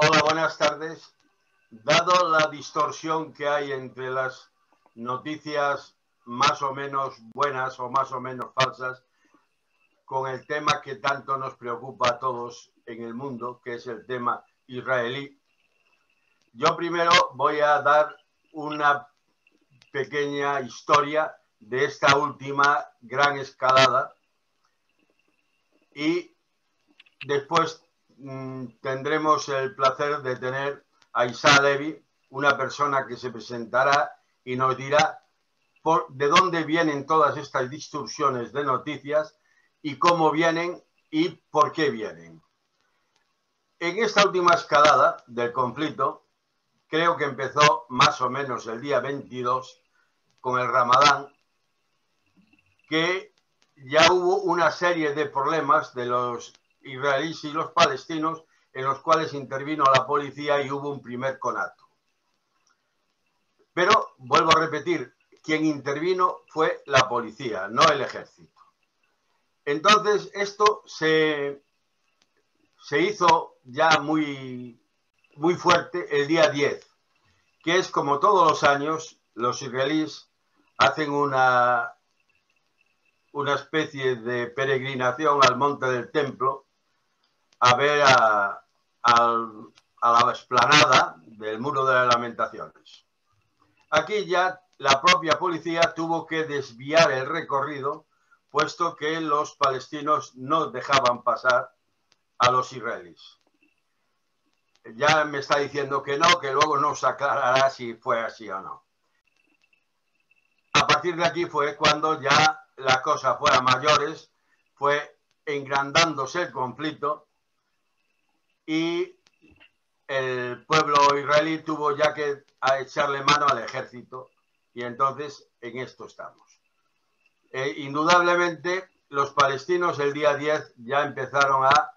Hola, buenas tardes. Dado la distorsión que hay entre las noticias más o menos buenas o más o menos falsas, con el tema que tanto nos preocupa a todos en el mundo, que es el tema israelí, yo primero voy a dar una pequeña historia de esta última gran escalada y después tendremos el placer de tener a Isa Levy, una persona que se presentará y nos dirá de dónde vienen todas estas distorsiones de noticias y cómo vienen y por qué vienen. En esta última escalada del conflicto, creo que empezó más o menos el día 22 con el Ramadán, que ya hubo una serie de problemas de los israelíes y los palestinos en los cuales intervino la policía y hubo un primer conato. Pero, vuelvo a repetir, quien intervino fue la policía, no el ejército. Entonces, esto se hizo ya muy fuerte el día 10, que es como todos los años, los israelíes hacen una especie de peregrinación al monte del templo a ver a la explanada del Muro de las Lamentaciones. Aquí ya la propia policía tuvo que desviar el recorrido, puesto que los palestinos no dejaban pasar a los israelíes. Ya me está diciendo que no, que luego nos aclarará si fue así o no. A partir de aquí fue cuando ya la cosa fue a mayores, fue engrandándose el conflicto y el pueblo israelí tuvo ya que echarle mano al ejército y entonces en esto estamos. Indudablemente los palestinos el día 10 ya empezaron a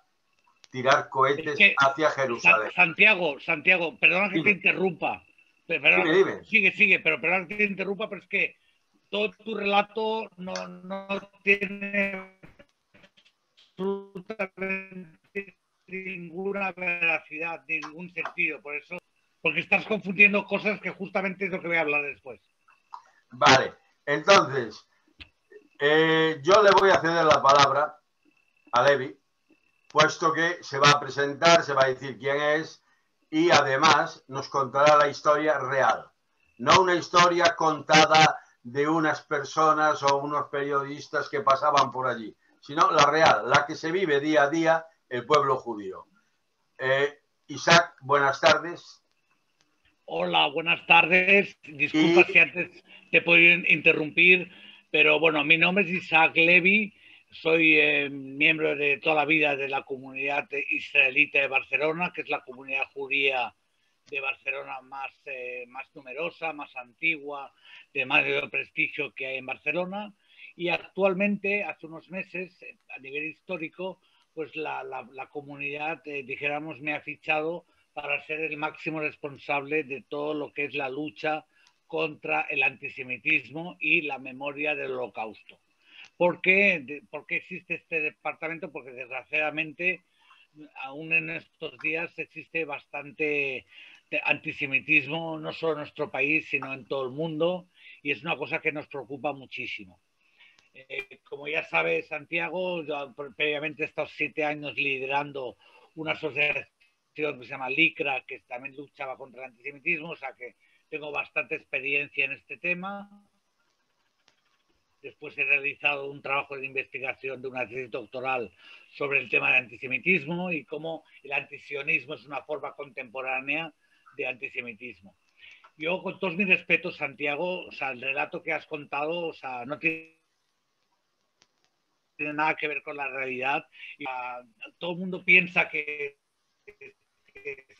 tirar cohetes hacia Jerusalén. Santiago, perdona que te interrumpa. Dime. Sigue, pero perdona que te interrumpa, pero es que todo tu relato no tiene absolutamente ninguna veracidad, ningún sentido. Por eso, porque estás confundiendo cosas que justamente es lo que voy a hablar después. Vale, entonces, yo le voy a ceder la palabra a Levy, puesto que se va a presentar, se va a decir quién es y además nos contará la historia real, no una historia contada de unas personas o unos periodistas que pasaban por allí, sino la real, la que se vive día a día el pueblo judío. Isaac, buenas tardes. Hola, buenas tardes. Disculpa si antes te he podido interrumpir, pero bueno, mi nombre es Isaac Levy, soy miembro de toda la vida de la comunidad israelita de Barcelona, que es la comunidad judía de Barcelona más numerosa, más antigua, de mayor prestigio que hay en Barcelona. Y actualmente, hace unos meses, a nivel histórico, pues la comunidad, dijéramos, me ha fichado para ser el máximo responsable de todo lo que es la lucha contra el antisemitismo y la memoria del Holocausto. ¿Por qué existe este departamento? Porque desgraciadamente aún en estos días existe bastante antisemitismo, no solo en nuestro país, sino en todo el mundo, y es una cosa que nos preocupa muchísimo. Como ya sabe Santiago, yo previamente he estado 7 años liderando una asociación que se llama LICRA, que también luchaba contra el antisemitismo, o sea que tengo bastante experiencia en este tema. Después he realizado un trabajo de investigación de una tesis doctoral sobre el tema del antisemitismo y cómo el antisionismo es una forma contemporánea de antisemitismo. Yo, con todos mis respetos, Santiago, o sea, el relato que has contado, o sea, no tiene nada que ver con la realidad. Todo el mundo piensa que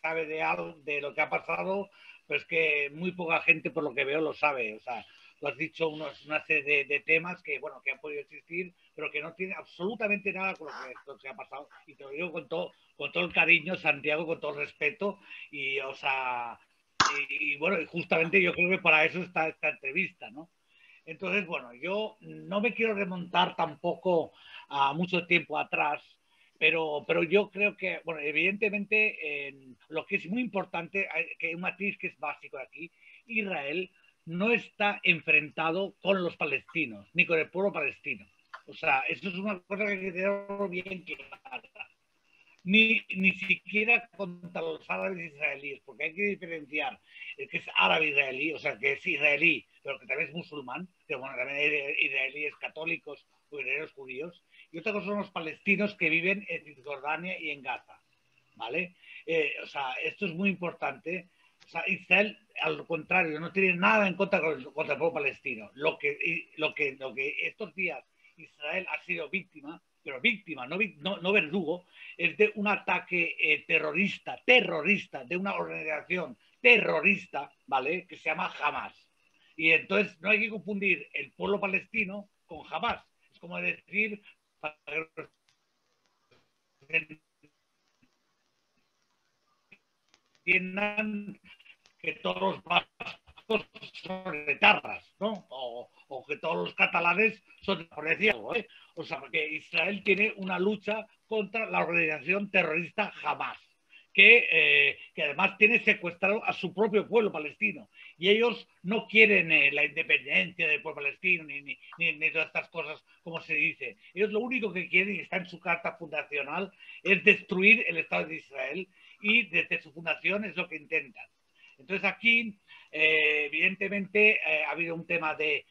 sabe de algo, de lo que ha pasado, pero es que muy poca gente, por lo que veo, lo sabe. O sea, tú has dicho una serie de temas que, bueno, que han podido existir, pero que no tienen absolutamente nada con lo que ha pasado. Y te lo digo con todo el cariño, Santiago, con todo el respeto. Y, o sea, y bueno, justamente yo creo que para eso está esta entrevista, ¿no? Entonces, bueno, yo no me quiero remontar tampoco a mucho tiempo atrás, pero yo creo que, bueno, evidentemente, lo que es muy importante, que hay un matiz que es básico aquí, Israel no está enfrentado con los palestinos, ni con el pueblo palestino. O sea, eso es una cosa que hay que tenerlo bien clara. Ni siquiera contra los árabes israelíes, porque hay que diferenciar el que es árabe israelí, o sea, que es israelí, pero que también es musulmán, que bueno, también hay israelíes católicos o israelíes judíos, y otra cosa son los palestinos que viven en Cisjordania y en Gaza, ¿vale? O sea, esto es muy importante. O sea, Israel, al contrario, no tiene nada en contra contra el pueblo palestino. Lo que estos días Israel ha sido víctima, pero víctima, no verdugo, es de un ataque terrorista, de una organización terrorista, ¿vale? Que se llama Hamas. Y entonces no hay que confundir el pueblo palestino con Hamas. Es como decir, entiendan que todos los vascos son etarras, ¿no? O que todos los catalanes son algo, ¿eh? O sea, que Israel tiene una lucha contra la organización terrorista Hamas, que además tiene secuestrado a su propio pueblo palestino. Y ellos no quieren la independencia del pueblo palestino, ni todas estas cosas, como se dice. Ellos lo único que quieren, y está en su carta fundacional, es destruir el Estado de Israel, y desde su fundación es lo que intentan. Entonces aquí, evidentemente, ha habido un tema que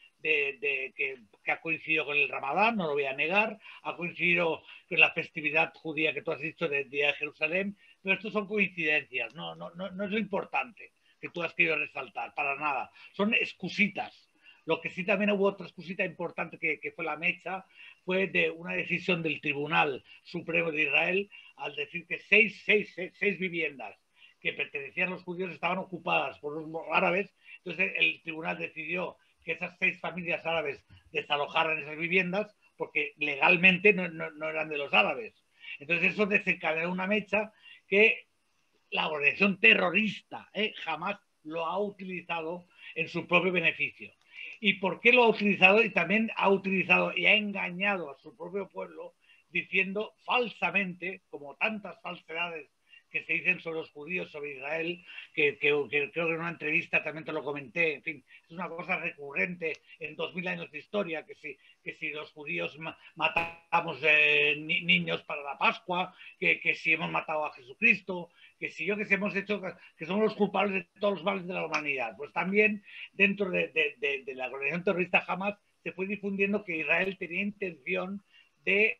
ha coincidido con el Ramadán, no lo voy a negar, ha coincidido con la festividad judía que tú has dicho del Día de Jerusalén, pero esto son coincidencias, no es lo importante que tú has querido resaltar, para nada. Son excusitas. Lo que sí también hubo otra excusita importante que fue la mecha, fue de una decisión del Tribunal Supremo de Israel al decir que seis viviendas que pertenecían a los judíos estaban ocupadas por los árabes. Entonces el tribunal decidió que esas 6 familias árabes desalojaran esas viviendas porque legalmente no eran de los árabes. Entonces eso desencadenó una mecha que la organización terrorista jamás lo ha utilizado en su propio beneficio. ¿Y por qué lo ha utilizado? Y también ha utilizado y ha engañado a su propio pueblo diciendo falsamente, como tantas falsedades que se dicen sobre los judíos, sobre Israel, que creo que en una entrevista también te lo comenté, en fin, es una cosa recurrente en 2000 años de historia, que si los judíos matamos niños para la Pascua, que si hemos matado a Jesucristo, que si yo que hemos hecho, que somos los culpables de todos los males de la humanidad. Pues también dentro de la organización terrorista Hamas se fue difundiendo que Israel tenía intención de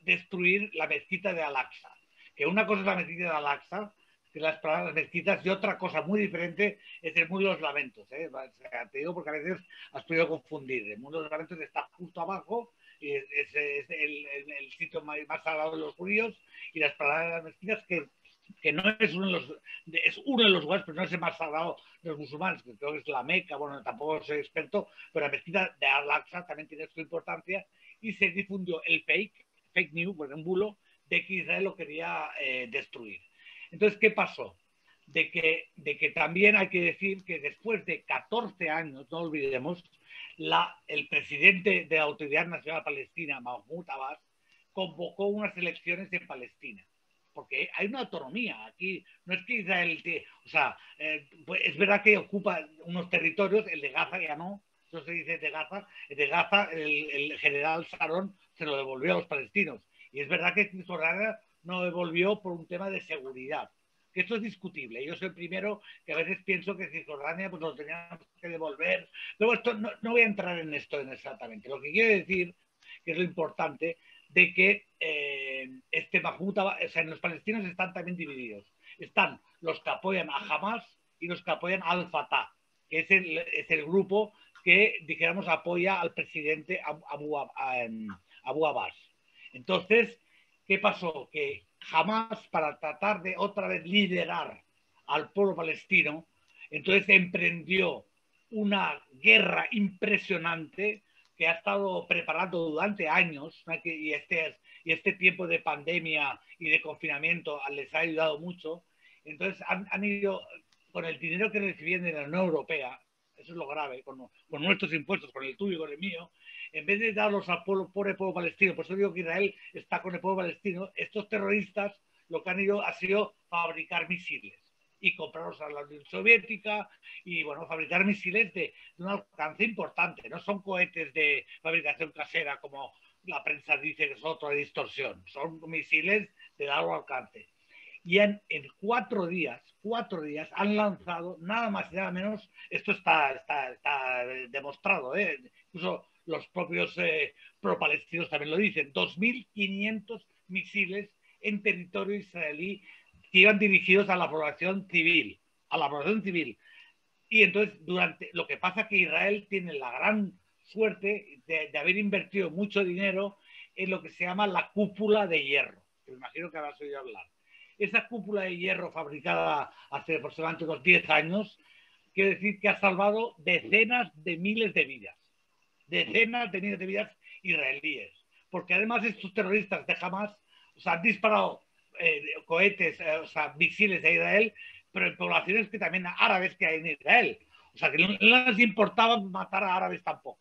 destruir la mezquita de Al-Aqsa. Que una cosa es la mezquita de Al-Aqsa, que las palabras mezquitas, y otra cosa muy diferente es el Muro de los Lamentos. O sea, te digo porque a veces has podido confundir. El Muro de los Lamentos está justo abajo, y es el sitio más sagrado de los judíos, y las palabras de las mezquitas que no es es uno de los lugares, pero no es el más sagrado de los musulmanes, que creo que es la Meca. Bueno, tampoco soy experto, pero la mezquita de Al-Aqsa también tiene su importancia, y se difundió el fake news, pues un bulo, de que Israel lo quería destruir. Entonces, ¿qué pasó? De que también hay que decir que después de 14 años, no olvidemos, el presidente de la Autoridad Nacional Palestina, Mahmoud Abbas, convocó unas elecciones en Palestina. Porque hay una autonomía aquí. No es que Israel, o sea, pues es verdad que ocupa unos territorios, el de Gaza ya no, eso se dice de Gaza. De Gaza, el general Sharon se lo devolvió a los palestinos. Y es verdad que Cisjordania no devolvió por un tema de seguridad. Que esto es discutible. Yo soy el primero que a veces pienso que Cisjordania pues lo teníamos que devolver. Pero esto no voy a entrar en esto exactamente. Lo que quiero decir, que es lo importante, de que Mahmoud Abbas, o sea, los palestinos están también divididos. Están los que apoyan a Hamas y los que apoyan al Fatah, que es el grupo que, dijéramos, apoya al presidente Abu Abbas. Entonces, ¿qué pasó? Que Hamas, para tratar de otra vez liderar al pueblo palestino, entonces emprendió una guerra impresionante que ha estado preparando durante años, ¿no? y este tiempo de pandemia y de confinamiento les ha ayudado mucho. Entonces han ido, con el dinero que recibían de la Unión Europea, eso es lo grave, con nuestros impuestos, con el tuyo y con el mío, en vez de darlos al pobre pueblo palestino, por eso digo que Israel está con el pueblo palestino, estos terroristas lo que han ido ha sido fabricar misiles y comprarlos a la Unión Soviética y, bueno, fabricar misiles de un alcance importante. No son cohetes de fabricación casera como la prensa dice que es otra distorsión. Son misiles de largo alcance. Y en 4 días han lanzado nada más y nada menos, esto está demostrado, incluso los propios pro-palestinos también lo dicen, 2.500 misiles en territorio israelí que iban dirigidos a la población civil, Y entonces, lo que pasa es que Israel tiene la gran suerte de haber invertido mucho dinero en lo que se llama la cúpula de hierro, que me imagino que habrás oído hablar. Esa cúpula de hierro fabricada hace aproximadamente unos 10 años, quiere decir que ha salvado decenas de miles de vidas. Decenas de miles de vidas israelíes. Porque además estos terroristas de Hamas, han disparado cohetes, misiles a Israel, pero en poblaciones que también árabes que hay en Israel. O sea, que no les importaba matar a árabes tampoco.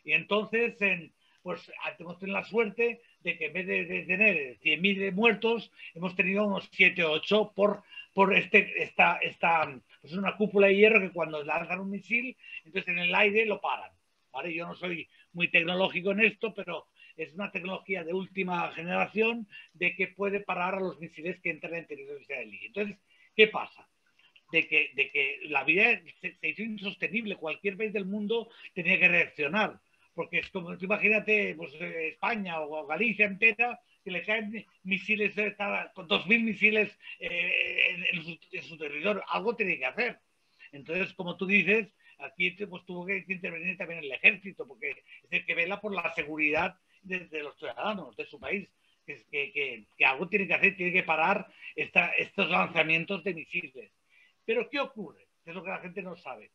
Y entonces, pues hemos tenido la suerte de que en vez de tener 100.000 muertos, hemos tenido unos 7 o 8 por esta pues una cúpula de hierro que cuando lanzan un misil, entonces en el aire lo paran. ¿Vale? Yo no soy muy tecnológico en esto, pero es una tecnología de última generación de que puede parar a los misiles que entran en territorio israelí. Entonces, ¿qué pasa? De que la vida se hizo insostenible. Cualquier país del mundo tenía que reaccionar. Porque es como, imagínate, pues, España o Galicia entera, que le caen misiles, con 2.000 misiles en su territorio. Algo tiene que hacer. Entonces, como tú dices, aquí pues, tuvo que intervenir también el ejército, porque es el que vela por la seguridad de los ciudadanos de su país. Que algo tiene que hacer, tiene que parar estos lanzamientos de misiles. Pero ¿qué ocurre? Es lo que la gente no sabe.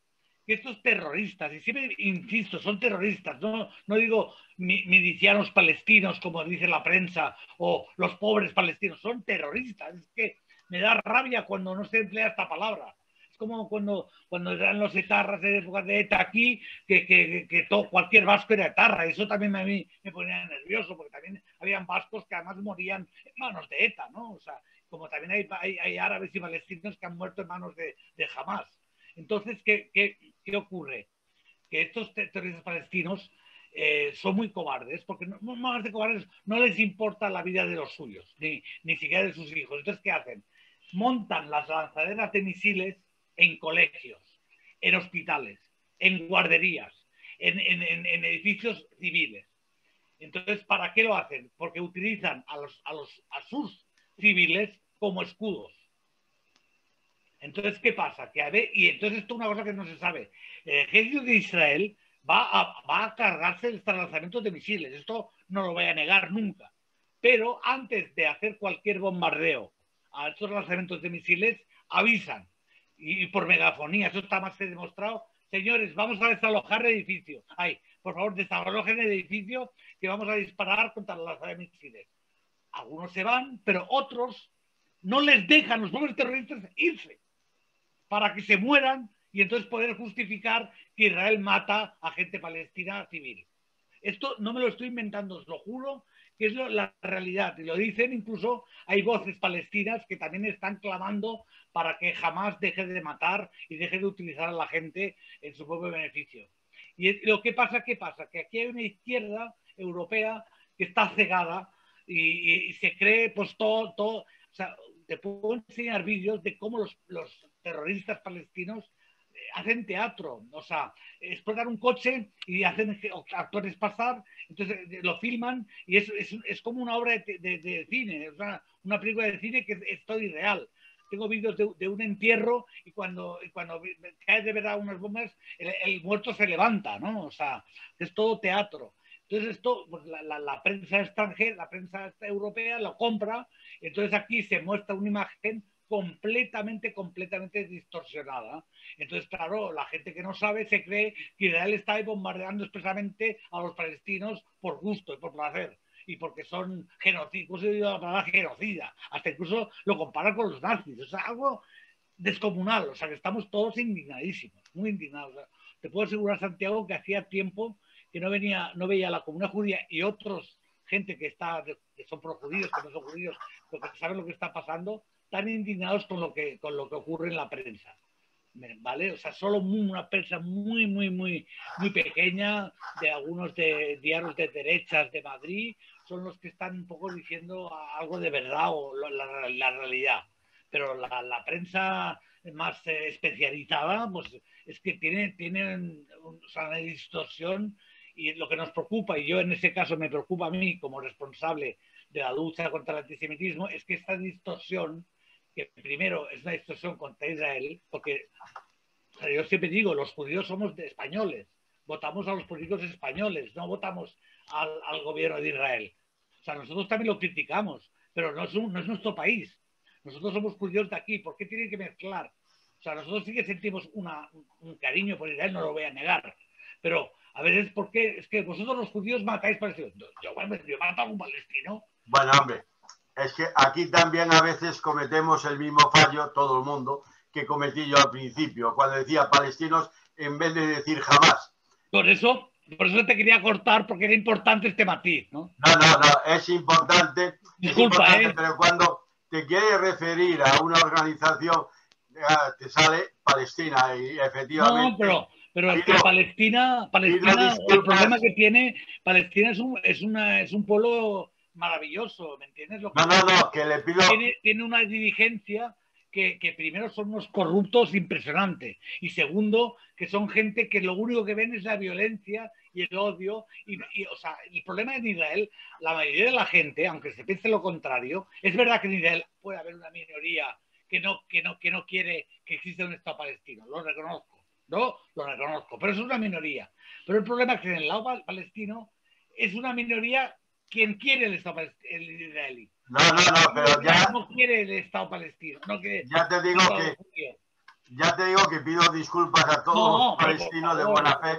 Que estos terroristas, y siempre insisto, son terroristas, no digo milicianos palestinos, como dice la prensa, o los pobres palestinos, son terroristas. Es que me da rabia cuando no se emplea esta palabra. Es como cuando eran los etarras de épocas de ETA aquí, que cualquier vasco era etarra. Eso también a mí me ponía nervioso, porque también habían vascos que además morían en manos de ETA, ¿no? O sea, como también hay árabes y palestinos que han muerto en manos de Hamas. Entonces, ¿qué ocurre? Que estos terroristas palestinos son muy cobardes, porque más de cobardes no les importa la vida de los suyos, ni siquiera de sus hijos. Entonces, ¿qué hacen? Montan las lanzaderas de misiles en colegios, en hospitales, en guarderías, en edificios civiles. Entonces, ¿para qué lo hacen? Porque utilizan a sus civiles como escudos. Entonces, ¿qué pasa? Y entonces esto es una cosa que no se sabe. El ejército de Israel va a cargarse estos lanzamientos de misiles. Esto no lo voy a negar nunca. Pero antes de hacer cualquier bombardeo a estos lanzamientos de misiles, avisan. Y por megafonía, eso está más que demostrado. Señores, vamos a desalojar el edificio. Ay, por favor, desalojen el edificio que vamos a disparar contra la lanzada de misiles. Algunos se van, pero otros no les dejan los propios terroristas irse, para que se mueran y entonces poder justificar que Israel mata a gente palestina civil. Esto no me lo estoy inventando, os lo juro que es la realidad. Y lo dicen, incluso hay voces palestinas que también están clamando para que jamás deje de matar y deje de utilizar a la gente en su propio beneficio. Y lo que pasa, ¿qué pasa? Que aquí hay una izquierda europea que está cegada y se cree pues todo, o sea, te puedo enseñar vídeos de cómo los terroristas palestinos hacen teatro, o sea, explotan un coche y hacen actores pasar, entonces lo filman y es como una obra de cine, una película de cine que es todo irreal. Tengo vídeos de un entierro y cuando cae de verdad unas bombas, el muerto se levanta, ¿no? O sea, es todo teatro. Entonces esto, pues la prensa extranjera, la prensa europea lo compra, entonces aquí se muestra una imagen completamente distorsionada. Entonces, claro, la gente que no sabe se cree que Israel está bombardeando expresamente a los palestinos por gusto y por placer. Y porque son genocidas, incluso he oído la palabra genocida, hasta incluso lo comparan con los nazis. O sea, algo descomunal. O sea, que estamos todos indignadísimos, muy indignados. O sea, te puedo asegurar, Santiago, que hacía tiempo que no veía a la comunidad judía y otros gente que son pro-judíos, que no son judíos, pero que saben lo que está pasando, tan indignados con lo que ocurre en la prensa. ¿Vale? O sea, solo una prensa muy pequeña de algunos diarios de derechas de Madrid son los que están un poco diciendo algo de verdad o la realidad. Pero la prensa más especializada, pues es que tienen una distorsión, y lo que nos preocupa, y yo en ese caso me preocupa a mí como responsable de la lucha contra el antisemitismo, es que esta distorsión, que primero es una distorsión contra Israel, porque o sea, yo siempre digo, los judíos somos de españoles, votamos a los políticos españoles, no votamos al gobierno de Israel. O sea, nosotros también lo criticamos, pero no es nuestro país. Nosotros somos judíos de aquí, ¿por qué tienen que mezclar? O sea, nosotros sí que sentimos un cariño por Israel, no lo voy a negar, pero a veces, ¿por qué? Es que vosotros los judíos matáis palestinos. Yo mato a un palestino. Bueno, hombre, es que aquí también a veces cometemos el mismo fallo, todo el mundo, que cometí yo al principio, cuando decía palestinos en vez de decir jamás. Por eso te quería cortar, porque era importante este matiz, ¿no? No, es importante. Disculpa, es importante, pero cuando te quieres referir a una organización, te sale Palestina y efectivamente... No, pero es que Palestina, el problema que tiene, Palestina es un pueblo maravilloso, ¿me entiendes? Que le pido... Tiene una dirigencia que primero son unos corruptos impresionantes, y segundo, que son gente que lo único que ven es la violencia y el odio, o sea, el problema en Israel, la mayoría de la gente, aunque se piense lo contrario, es verdad que en Israel puede haber una minoría que no quiere que exista un Estado palestino, lo reconozco, pero es una minoría. Pero el problema es que en el lado palestino es una minoría quien quiere el Estado israelí. Pero ya... No quiere el Estado palestino. No quiere ya te digo que pido disculpas a todos los palestinos de buena fe,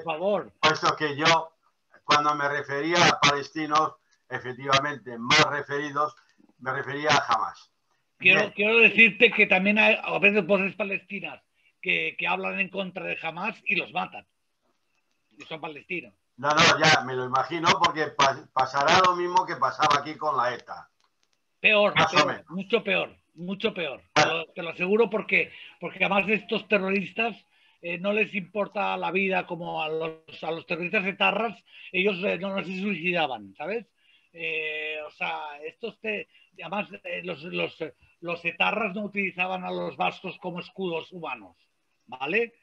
puesto que yo, cuando me refería a palestinos, efectivamente, más referidos, me refería a Hamas. Quiero decirte que también hay a veces voces palestinas que hablan en contra de Hamas y los matan. Y son palestinos. Ya me lo imagino, porque pasará lo mismo que pasaba aquí con la ETA. Peor, mucho peor. Te lo aseguro, porque además de estos terroristas no les importa la vida como a los terroristas etarras, ellos no se suicidaban, ¿sabes? O sea, además los etarras no utilizaban a los vascos como escudos humanos, ¿vale?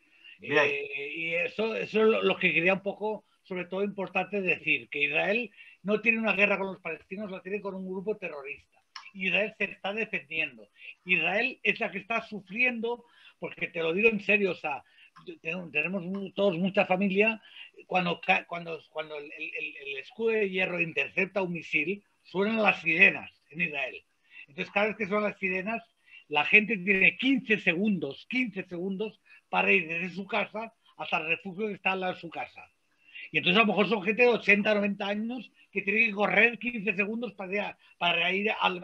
Y eso es lo que quería un poco, sobre todo importante decir, que Israel no tiene una guerra con los palestinos, la tiene con un grupo terrorista. Israel se está defendiendo. Israel es la que está sufriendo, porque te lo digo en serio, o sea, tenemos todos mucha familia, cuando el escudo de hierro intercepta un misil, suenan las sirenas en Israel. Entonces, cada vez que suenan las sirenas, la gente tiene 15 segundos para ir desde su casa hasta el refugio que está al lado de su casa. Y entonces a lo mejor son gente de 80, 90 años que tiene que correr 15 segundos para ir al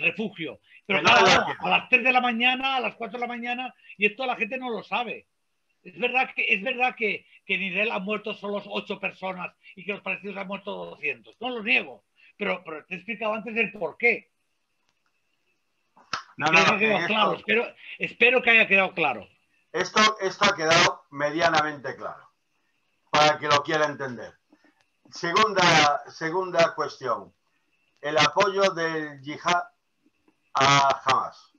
refugio. Pero claro, a las 3 de la mañana, a las 4 de la mañana, y esto la gente no lo sabe. Es verdad que en Israel han muerto solo 8 personas y que los palestinos han muerto 200. No lo niego, pero te he explicado antes el por qué. Claro. Espero que haya quedado claro. Esto ha quedado medianamente claro, para que lo quiera entender. Segunda cuestión. El apoyo del yihad a Hamas.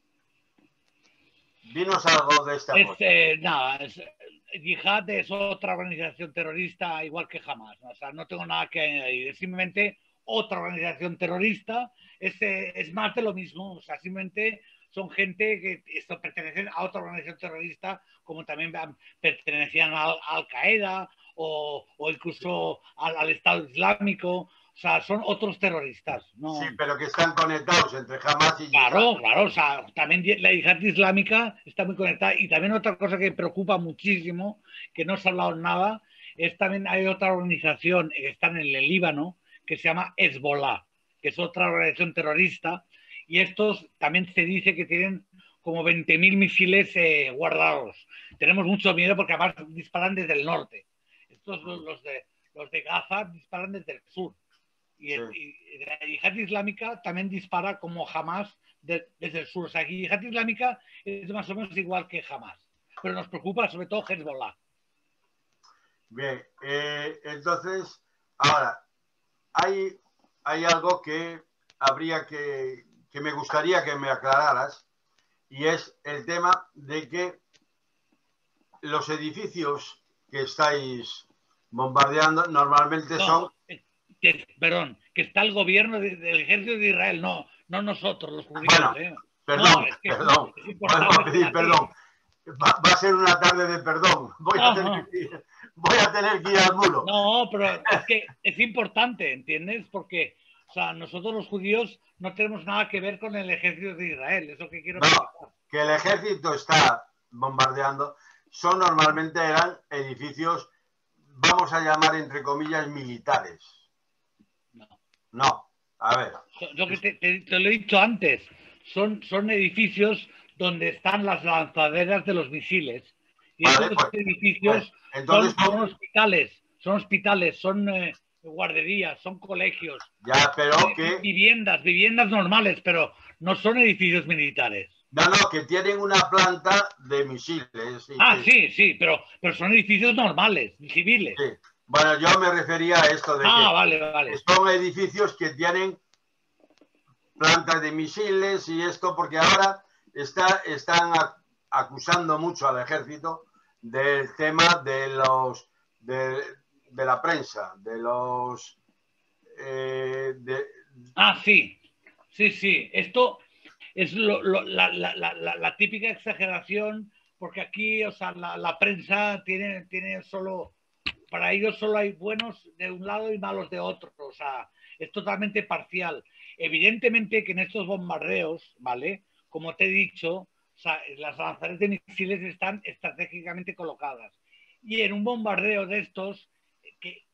Dinos algo de este apoyo. Yihad es otra organización terrorista igual que Hamas. O sea, no tengo nada que añadir. Es simplemente otra organización terrorista. Es más de lo mismo. O sea, simplemente son gente que pertenecen a otra organización terrorista, como también pertenecían a Al-Qaeda o incluso al Estado Islámico. O sea, son otros terroristas. ¿No? Sí, pero que están conectados entre Hamas y Yihad. Claro. O sea, también la Yihad islámica está muy conectada. Y también otra cosa que preocupa muchísimo, que no se ha hablado nada, es también hay otra organización que está en el Líbano, que se llama Hezbollah, que es otra organización terrorista. Y estos también se dice que tienen como 20.000 misiles guardados. Tenemos mucho miedo porque además disparan desde el norte. estos, los de Gaza disparan desde el sur. Y, Sí. y la yihad islámica también dispara como Hamas desde el sur. O sea, que yihad islámica es más o menos igual que Hamas. Pero nos preocupa sobre todo Hezbollah. Bien, entonces, ahora, hay algo que habría que me gustaría que me aclararas, y es el tema de que los edificios que estáis bombardeando normalmente son... Perdón, que está el gobierno del ejército de Israel, no nosotros, los judíos. Bueno, perdón, no, es que perdón, es podemos pedir perdón. Va a ser una tarde de perdón. Voy a tener que ir al muro. No, pero es que es importante, ¿entiendes? Porque, o sea, nosotros los judíos no tenemos nada que ver con el ejército de Israel, es lo que quiero explicar. Que el ejército está bombardeando, normalmente eran edificios, vamos a llamar entre comillas, militares. No, a ver. Yo que te lo he dicho antes, son edificios donde están las lanzaderas de los misiles. Y vale, esos edificios entonces, son hospitales, son guarderías, son colegios. Ya, pero que... Viviendas normales, pero no son edificios militares. No, que tienen una planta de misiles. Sí, pero son edificios normales, civiles. Sí. Bueno, yo me refería a esto de que vale. Son edificios que tienen plantas de misiles y esto, porque ahora están acusando mucho al ejército del tema de los de la prensa, de los sí. Esto es la típica exageración, porque aquí, o sea, la prensa tiene solo, para ellos solo hay buenos de un lado y malos de otro, o sea, es totalmente parcial. Evidentemente que en estos bombardeos, ¿vale? Como te he dicho, o sea, las lanzaderas de misiles están estratégicamente colocadas. Y en un bombardeo de estos, que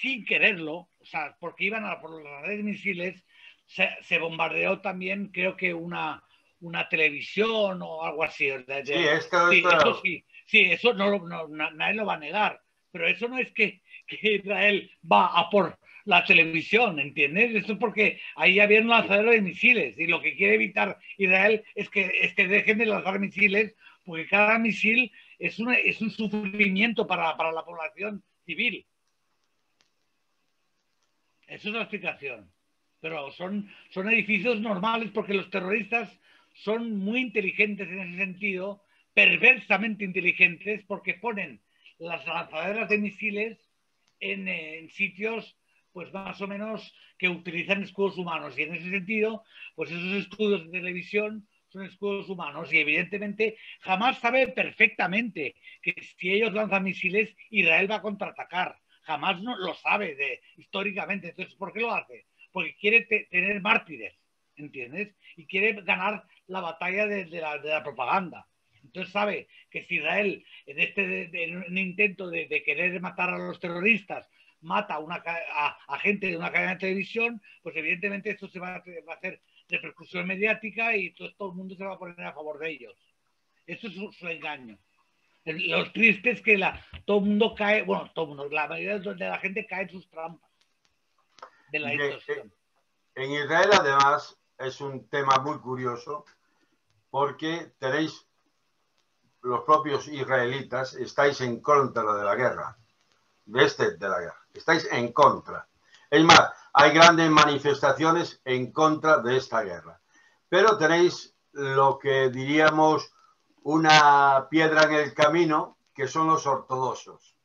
sin quererlo, o sea, porque iban por las lanzaderas de misiles, se bombardeó también, creo que una televisión o algo así. Eso nadie lo va a negar. Pero eso no es que Israel va a por la televisión, ¿entiendes? Eso es porque ahí había un lanzadero de misiles y lo que quiere evitar Israel es que dejen de lanzar misiles, porque cada misil es un sufrimiento para la población civil. Esa es la explicación. Pero son edificios normales porque los terroristas son muy inteligentes en ese sentido, perversamente inteligentes, porque ponen las lanzaderas de misiles en sitios pues más o menos que utilizan escudos humanos, y en ese sentido pues esos escudos de televisión son escudos humanos, y evidentemente Hamas sabe perfectamente que si ellos lanzan misiles, Israel va a contraatacar. Jamás no lo sabe históricamente. Entonces, ¿por qué lo hace? Porque quiere tener mártires, ¿entiendes? Y quiere ganar la batalla de la propaganda. Entonces sabe que si Israel, en un intento de querer matar a los terroristas, mata a gente de una cadena de televisión, pues evidentemente esto se va a hacer repercusión mediática y todo el mundo se va a poner a favor de ellos. Eso es su engaño. Lo triste es que todo el mundo cae, bueno, todo el mundo, la mayoría de la gente cae en sus trampas de la distorsión. En Israel, además, es un tema muy curioso porque tenéis, los propios israelitas, estáis en contra de la guerra, de la guerra, estáis en contra. Es más, hay grandes manifestaciones en contra de esta guerra, pero tenéis lo que diríamos una piedra en el camino, que son los ortodoxos.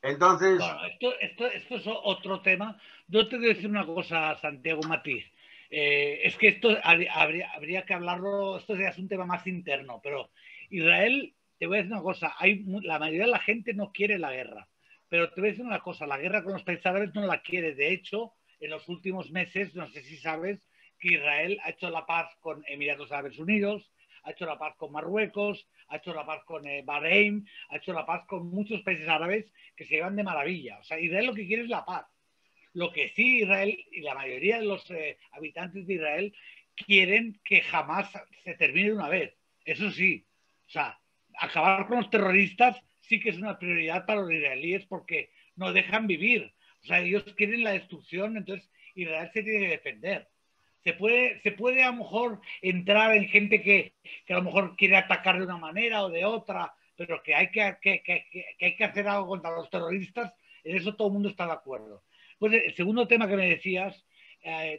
Entonces... Bueno, esto es otro tema. Yo te voy a decir una cosa, Santiago Matiz. Es que esto habría que hablarlo, esto ya es un tema más interno, pero Israel, te voy a decir una cosa, la mayoría de la gente no quiere la guerra, pero te voy a decir una cosa, la guerra con los países árabes no la quiere. De hecho, en los últimos meses, no sé si sabes, que Israel ha hecho la paz con Emiratos Árabes Unidos, ha hecho la paz con Marruecos, ha hecho la paz con Bahrein, ha hecho la paz con muchos países árabes que se llevan de maravilla. O sea, Israel lo que quiere es la paz. Lo que sí Israel y la mayoría de los habitantes de Israel quieren que jamás se termine de una vez. Eso sí. O sea, acabar con los terroristas sí que es una prioridad para los israelíes porque no dejan vivir. O sea, ellos quieren la destrucción, entonces Israel se tiene que defender. Se puede a lo mejor entrar en gente que a lo mejor quiere atacar de una manera o de otra, pero que hay que hacer algo contra los terroristas, en eso todo el mundo está de acuerdo. Pues el segundo tema que me decías,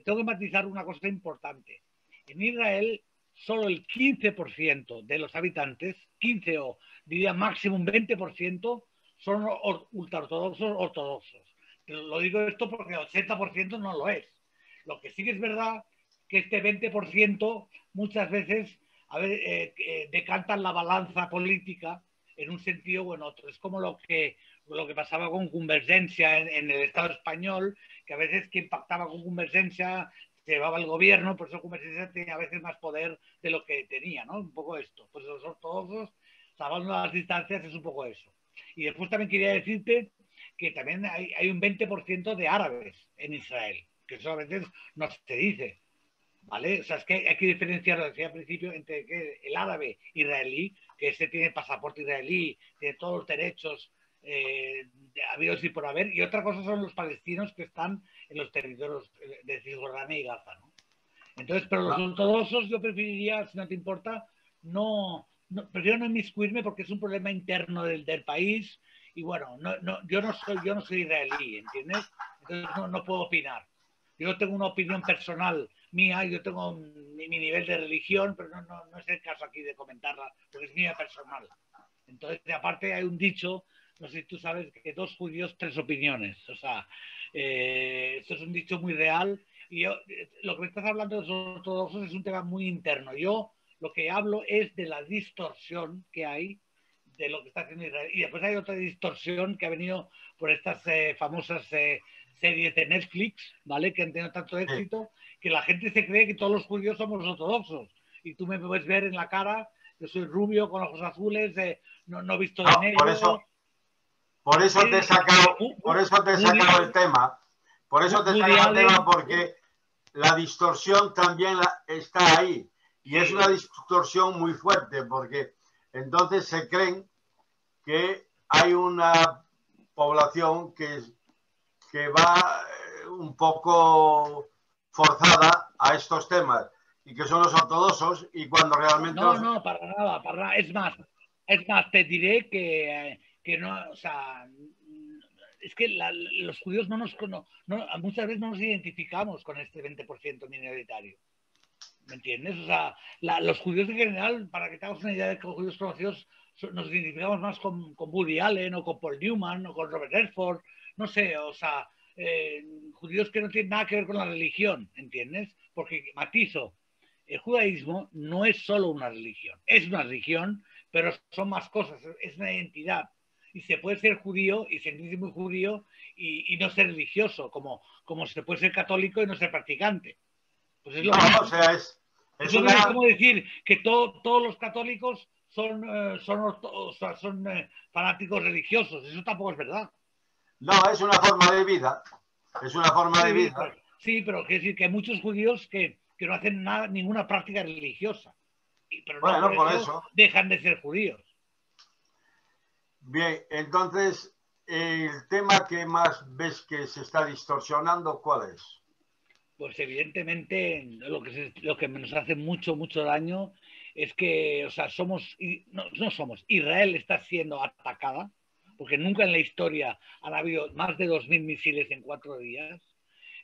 tengo que matizar una cosa importante. En Israel, solo el 15% de los habitantes, 15 o diría máximo un 20%, son ultraortodoxos ortodoxos. Lo digo esto porque el 80% no lo es. Lo que sí que es verdad que este 20% muchas veces decantan la balanza política en un sentido o en otro. Es como lo que pasaba con Convergencia en el Estado español, que a veces quien pactaba con Convergencia se llevaba el gobierno, por eso Convergencia tenía a veces más poder de lo que tenía, ¿no? Un poco esto. Pues los ortodoxos, salvando las distancias, es un poco eso. Y después también quería decirte que también hay un 20% de árabes en Israel, que eso a veces no se dice, ¿vale? O sea, es que hay que diferenciar, lo decía al principio, entre el árabe israelí, que ese tiene pasaporte israelí, tiene todos los derechos habidos y por haber, y otra cosa son los palestinos que están en los territorios de Cisjordania y Gaza, ¿no? Entonces, pero los ortodoxos yo preferiría, si no te importa, prefiero no inmiscuirme porque es un problema interno del país y bueno, yo no soy israelí, ¿entiendes? Entonces no puedo opinar. Yo tengo una opinión personal mía, yo tengo mi nivel de religión, pero no es el caso aquí de comentarla, porque es mía personal. Entonces, aparte hay un dicho, no sé si tú sabes, que 2 judíos, 3 opiniones. O sea, esto es un dicho muy real. Y yo, lo que me estás hablando de los ortodoxos es un tema muy interno. Yo lo que hablo es de la distorsión que hay de lo que está haciendo Israel. Y después hay otra distorsión que ha venido por estas famosas series de Netflix, ¿vale? Que han tenido tanto éxito, que la gente se cree que todos los judíos somos ortodoxos. Y tú me puedes ver en la cara, yo soy rubio, con ojos azules, no visto de negro. Por eso te he sacado el tema. Por eso te he sacado el tema, porque la distorsión también está ahí. Y es una distorsión muy fuerte, porque entonces se creen que hay una población que va un poco forzada a estos temas y que son los ortodoxos, y cuando realmente... No, para nada, para nada. Es más, te diré que no, o sea, es que los judíos muchas veces no nos identificamos con este 20% minoritario. ¿Me entiendes? O sea, los judíos en general, para que te hagas una idea de que los judíos conocidos nos identificamos más con Woody Allen o con Paul Newman o con Robert Redford, no sé, o sea, judíos que no tienen nada que ver con la religión, ¿entiendes? Porque, matizo, el judaísmo no es solo una religión, es una religión, pero son más cosas, es una identidad. Y se puede ser judío y sentirse muy judío y no ser religioso, como se puede ser católico y no ser practicante. Pues es lo mismo. O sea, es como decir que todos los católicos son fanáticos religiosos. Eso tampoco es verdad. No, es una forma de vida. Es una forma de vida. Pero quiere decir que hay muchos judíos que no hacen ninguna práctica religiosa. Pero no bueno, por eso dejan de ser judíos. Bien, entonces, el tema que más ves que se está distorsionando, ¿cuál es? Pues evidentemente lo que nos hace mucho daño es que, o sea, Israel está siendo atacada, porque nunca en la historia han habido más de 2.000 misiles en 4 días.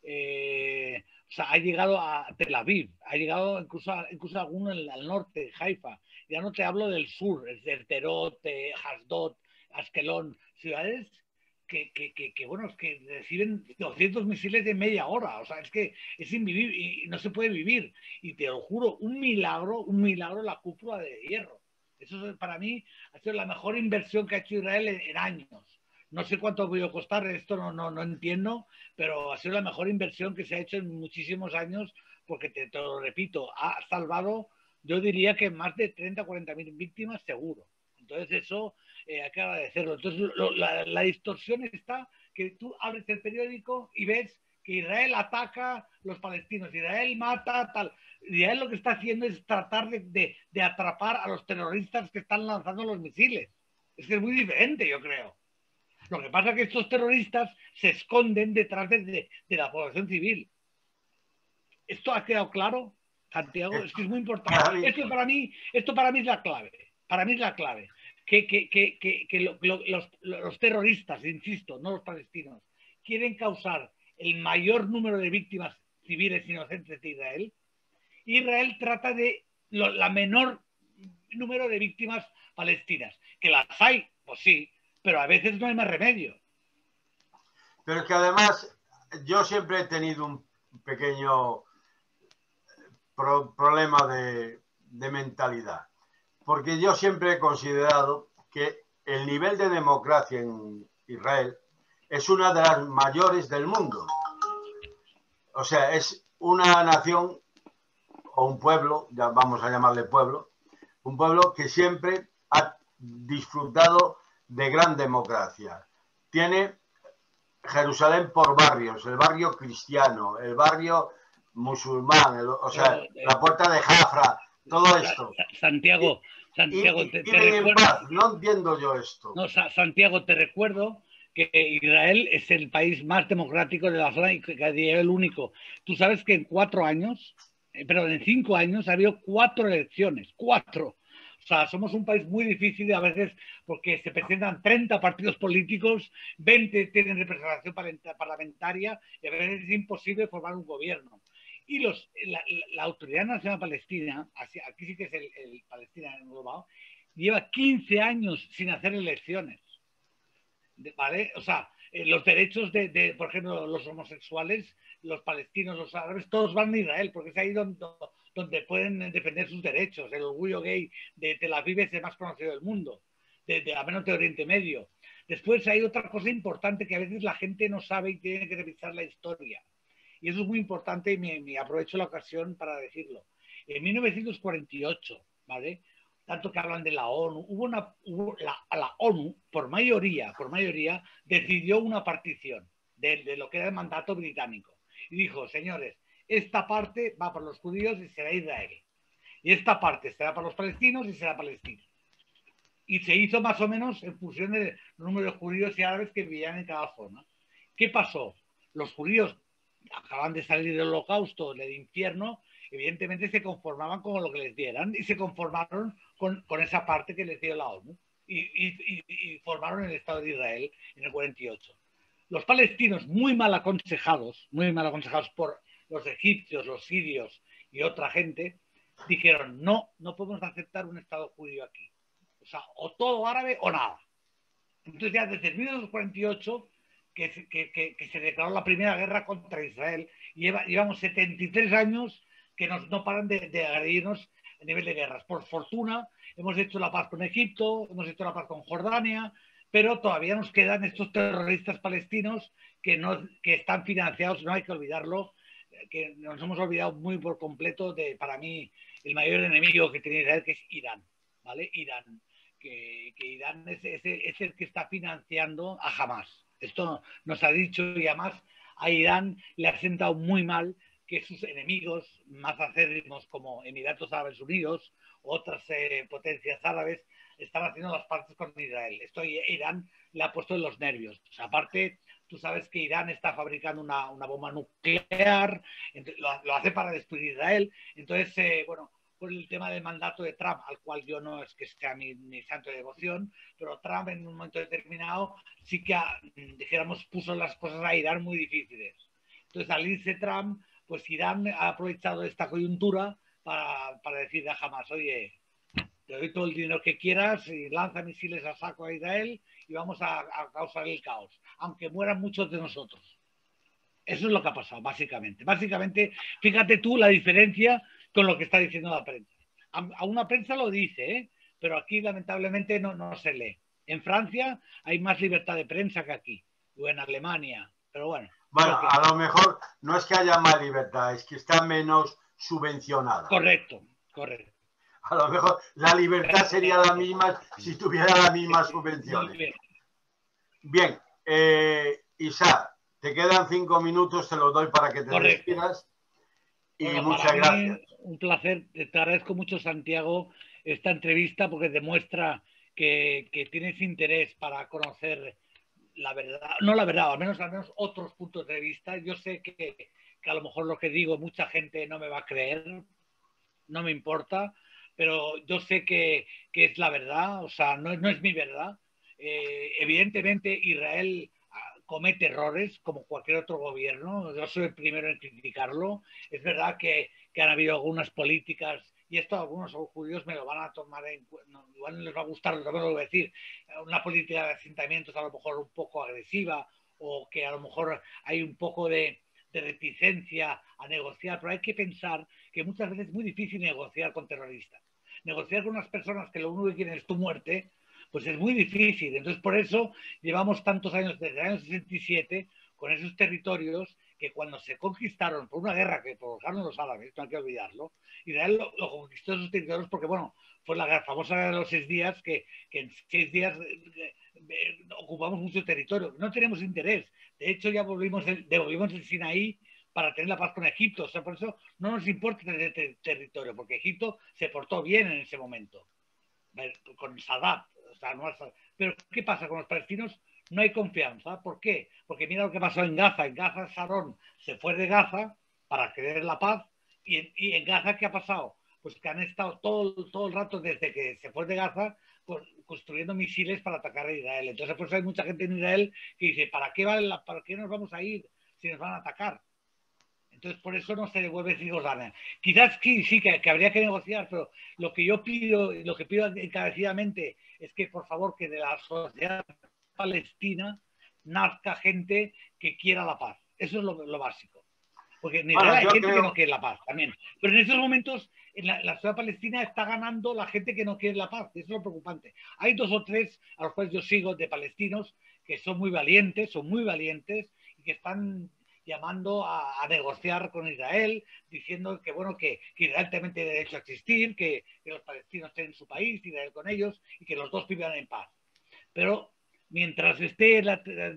O sea, ha llegado a Tel Aviv, ha llegado incluso alguno al norte, Haifa. Ya no te hablo del sur, es de Terot, Asdod, Askelón, ciudades bueno, es que reciben 200 misiles de media hora. O sea, es que es invivible y no se puede vivir. Y te lo juro, un milagro la cúpula de hierro. Eso para mí ha sido la mejor inversión que ha hecho Israel en años. No sé cuánto voy a costar, esto no entiendo, pero ha sido la mejor inversión que se ha hecho en muchísimos años, porque te lo repito, ha salvado, yo diría que más de 30 o 40.000 víctimas seguro. Entonces eso hay que agradecerlo. Entonces la distorsión está que tú abres el periódico y ves que Israel ataca a los palestinos, Israel mata tal. Israel lo que está haciendo es tratar de atrapar a los terroristas que están lanzando los misiles. Es que es muy diferente, yo creo. Lo que pasa es que estos terroristas se esconden detrás de la población civil. ¿Esto ha quedado claro, Santiago? Es que es muy importante. Esto para mí es la clave. Para mí es la clave. Que los terroristas, insisto, no los palestinos, quieren causar el mayor número de víctimas civiles inocentes de Israel. Israel trata de la menor número de víctimas palestinas. ¿Que las hay? Pues sí, pero a veces no hay más remedio. Pero es que además yo siempre he tenido un pequeño problema de mentalidad, porque yo siempre he considerado que el nivel de democracia en Israel es una de las mayores del mundo. O sea, es una nación o un pueblo, ya vamos a llamarle pueblo, un pueblo que siempre ha disfrutado de gran democracia. Tiene Jerusalén por barrios, el barrio cristiano, el barrio musulmán, o sea, la puerta de Jafra, todo esto. Santiago, te recuerdo. No entiendo yo esto. No, Santiago, te recuerdo que Israel es el país más democrático de la zona y que es el único. Tú sabes que en 4 años, perdón, en 5 años ha habido 4 elecciones, 4. O sea, somos un país muy difícil a veces porque se presentan 30 partidos políticos, 20 tienen representación parlamentaria y a veces es imposible formar un gobierno. Y la Autoridad Nacional Palestina, aquí sí que es el Palestina englobado, lleva 15 años sin hacer elecciones. ¿Vale? O sea, los derechos por ejemplo, los homosexuales, los palestinos, los árabes, todos van a Israel, porque es ahí donde pueden defender sus derechos. El orgullo gay de Tel Aviv es el más conocido del mundo, al menos de Oriente Medio. Después hay otra cosa importante que a veces la gente no sabe y tiene que revisar la historia. Y eso es muy importante y me aprovecho la ocasión para decirlo. En 1948, ¿vale? Tanto que hablan de la ONU, la ONU, por mayoría, decidió una partición de lo que era el mandato británico. Y dijo, señores, esta parte va para los judíos y será Israel. Y esta parte será para los palestinos y será Palestina. Y se hizo más o menos en función del número de judíos y árabes que vivían en cada zona. ¿Qué pasó? Los judíos acaban de salir del holocausto, del infierno, evidentemente se conformaban con lo que les dieran y se conformaron con esa parte que les dio la ONU y formaron el Estado de Israel en el 48. Los palestinos, muy mal aconsejados por los egipcios, los sirios y otra gente, dijeron, no podemos aceptar un Estado judío aquí. O sea, o todo árabe o nada. Entonces ya desde 1948 que se declaró la primera guerra contra Israel. Llevamos 73 años que no paran de agredirnos a nivel de guerras. Por fortuna, hemos hecho la paz con Egipto, hemos hecho la paz con Jordania, pero todavía nos quedan estos terroristas palestinos que están financiados, no hay que olvidarlo, que nos hemos olvidado muy por completo de, para mí, el mayor enemigo que tiene Israel, que es Irán, ¿vale? Irán. Que Irán es el que está financiando a Hamas. Esto nos ha dicho y además a Irán le ha sentado muy mal que sus enemigos más acérrimos como Emiratos Árabes Unidos u otras potencias árabes están haciendo las partes con Israel. Esto Irán le ha puesto en los nervios. O sea, aparte, tú sabes que Irán está fabricando una bomba nuclear, lo hace para destruir Israel. Entonces, bueno, por el tema del mandato de Trump, al cual yo no es que sea mi santo de devoción, pero Trump en un momento determinado sí que, dijéramos, puso las cosas a Irán muy difíciles. Entonces, al irse Trump, pues Irán ha aprovechado esta coyuntura para decir a Hamas, oye, te doy todo el dinero que quieras y lanza misiles a saco a Israel y vamos a causar el caos, aunque mueran muchos de nosotros. Eso es lo que ha pasado, básicamente. Básicamente, fíjate tú la diferencia con lo que está diciendo la prensa. A una prensa lo dice, ¿eh? Pero aquí lamentablemente no se lee. En Francia hay más libertad de prensa que aquí, o en Alemania, pero bueno. Bueno, a lo mejor no es que haya más libertad, es que está menos subvencionada. Correcto. A lo mejor la libertad sería la misma si tuviera las mismas subvenciones. Bien, Isa, te quedan 5 minutos, te los doy para que te despidas. Y bueno, muchas gracias. Un placer, te agradezco mucho, Santiago, esta entrevista porque demuestra que tienes interés para conocer la verdad, no la verdad, al menos otros puntos de vista. Yo sé que a lo mejor lo que digo mucha gente no me va a creer, no me importa, pero yo sé que es la verdad, o sea, no es mi verdad. Evidentemente Israel comete errores como cualquier otro gobierno, yo soy el primero en criticarlo. Es verdad que han habido algunas políticas, y esto algunos judíos me lo van a tomar en cuenta, igual les va a gustar lo que voy a decir, una política de asentamientos a lo mejor un poco agresiva, o que a lo mejor hay un poco de reticencia a negociar, pero hay que pensar que muchas veces es muy difícil negociar con terroristas. Negociar con unas personas que lo único que quieren es tu muerte, pues es muy difícil. Entonces, por eso llevamos tantos años, desde el año 67, con esos territorios que cuando se conquistaron por una guerra que provocaron los árabes, no hay que olvidarlo, Israel lo conquistó esos territorios porque, bueno, fue la famosa guerra de los 6 días, que en 6 días ocupamos mucho territorio. No tenemos interés. De hecho, ya devolvimos el Sinaí para tener la paz con Egipto. O sea, por eso no nos importa tener territorio, porque Egipto se portó bien en ese momento, con Sadat. O sea, no. Pero ¿qué pasa con los palestinos? No hay confianza. ¿Por qué? Porque mira lo que pasó en Gaza. En Gaza, Sarón se fue de Gaza para querer la paz. Y en Gaza, ¿qué ha pasado? Pues que han estado todo el rato desde que se fue de Gaza construyendo misiles para atacar a Israel. Entonces, por eso hay mucha gente en Israel que dice, ¿para qué nos vamos a ir si nos van a atacar? Entonces, por eso no se devuelve Cisjordania. Quizás sí que habría que negociar, pero lo que yo pido, lo que pido encarecidamente es que, por favor, que de la sociedad palestina nazca gente que quiera la paz. Eso es lo básico. Porque en Israel hay gente que no quiere la paz también. Pero en estos momentos, en la sociedad palestina está ganando la gente que no quiere la paz. Eso es lo preocupante. Hay 2 o 3 a los cuales yo sigo de palestinos que son muy valientes y que están llamando a negociar con Israel, diciendo que, bueno, que Israel también tiene derecho a existir, que los palestinos tienen su país, Israel con ellos, y que los dos vivan en paz. Pero mientras estén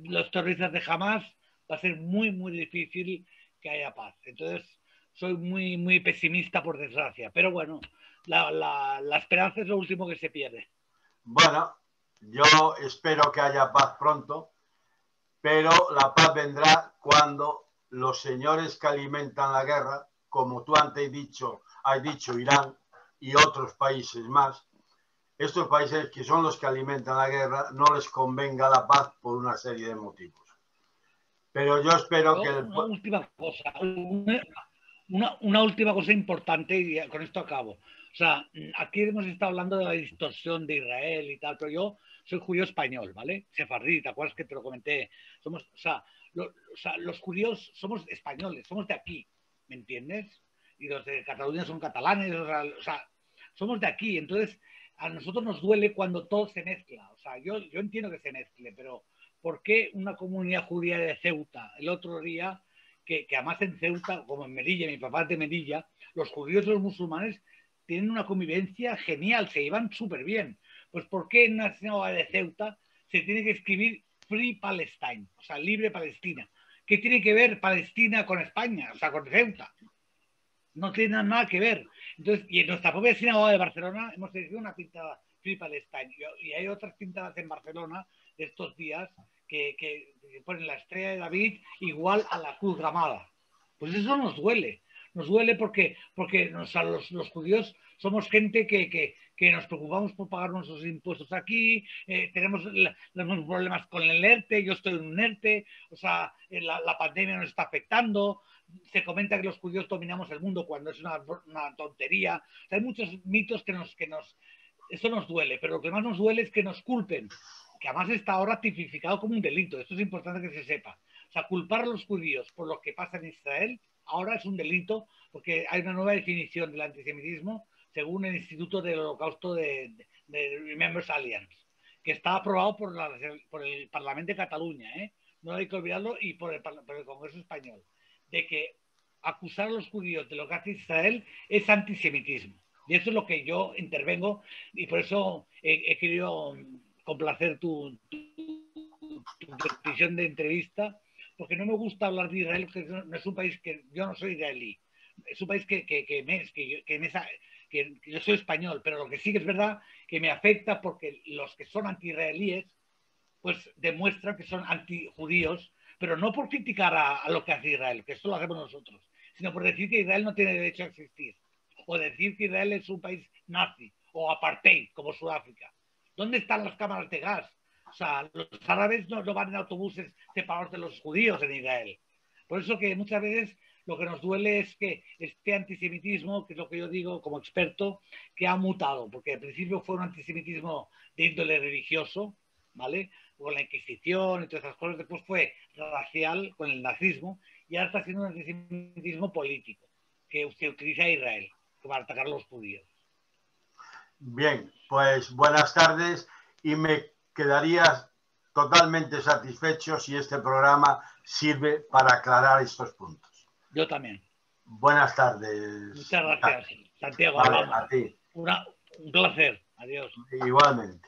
los terroristas de Hamas, va a ser muy difícil que haya paz. Entonces, soy muy pesimista, por desgracia. Pero bueno, la esperanza es lo último que se pierde. Bueno, yo espero que haya paz pronto, pero la paz vendrá cuando los señores que alimentan la guerra, como tú antes has dicho Irán y otros países más, estos países que son los que alimentan la guerra, no les convenga la paz por una serie de motivos. Pero yo espero que... Una última cosa, una última cosa importante, y con esto acabo. O sea, aquí hemos estado hablando de la distorsión de Israel y tal, pero yo soy judío español, ¿vale? Sefardí, ¿te acuerdas que te lo comenté? Somos, o sea, los judíos somos españoles, somos de aquí, ¿me entiendes? Y los de Cataluña son catalanes, o sea, somos de aquí. Entonces, a nosotros nos duele cuando todo se mezcla. O sea, yo entiendo que se mezcle, pero ¿por qué una comunidad judía de Ceuta el otro día, que además en Ceuta, como en Melilla, mi papá es de Melilla, los judíos y los musulmanes tienen una convivencia genial, se llevan súper bien? Pues ¿por qué en una sinagoga de Ceuta se tiene que escribir Free Palestine, o sea, libre Palestina? ¿Qué tiene que ver Palestina con España, o sea, con Ceuta? No tiene nada que ver. Entonces, y en nuestra propia sinagoga de Barcelona hemos elegido una pintada Free Palestine, y hay otras pintadas en Barcelona de estos días que ponen la estrella de David igual a la cruz gramada. Pues eso nos duele porque o sea, los judíos somos gente que nos preocupamos por pagar nuestros impuestos aquí, tenemos los mismos problemas con el ERTE, yo estoy en un ERTE, o sea, la pandemia nos está afectando, se comenta que los judíos dominamos el mundo cuando es una tontería. O sea, hay muchos mitos eso nos duele, pero lo que más nos duele es que nos culpen, que además está ahora tipificado como un delito. Esto es importante que se sepa. O sea, culpar a los judíos por lo que pasa en Israel ahora es un delito, porque hay una nueva definición del antisemitismo según el Instituto del Holocausto de Remembrance Alliance, que está aprobado por el Parlamento de Cataluña, ¿eh? No hay que olvidarlo, y por el Congreso Español, de que acusar a los judíos de lo que hace Israel es antisemitismo. Y eso es lo que yo intervengo, y por eso he querido complacer tu petición de entrevista, porque no me gusta hablar de Israel, porque no es un país que yo no soy israelí. Es un país que que yo soy español, pero lo que sí que es verdad que me afecta porque los que son anti-israelíes pues demuestran que son antijudíos, pero no por criticar a lo que hace Israel, que esto lo hacemos nosotros, sino por decir que Israel no tiene derecho a existir, o decir que Israel es un país nazi, o apartheid, como Sudáfrica. ¿Dónde están las cámaras de gas? O sea, los árabes no van en autobuses separados de los judíos en Israel. Por eso que muchas veces lo que nos duele es que este antisemitismo, que es lo que yo digo como experto, que ha mutado, porque al principio fue un antisemitismo de índole religioso, ¿vale? Con la Inquisición y todas esas cosas, después fue racial con el nazismo y ahora está siendo un antisemitismo político que se utiliza a Israel para atacar a los judíos. Bien, pues buenas tardes y me quedaría totalmente satisfecho si este programa sirve para aclarar estos puntos. Yo también. Buenas tardes. Muchas gracias, Santiago. Vale, Hablamos. a ti. Un placer. Adiós. Igualmente.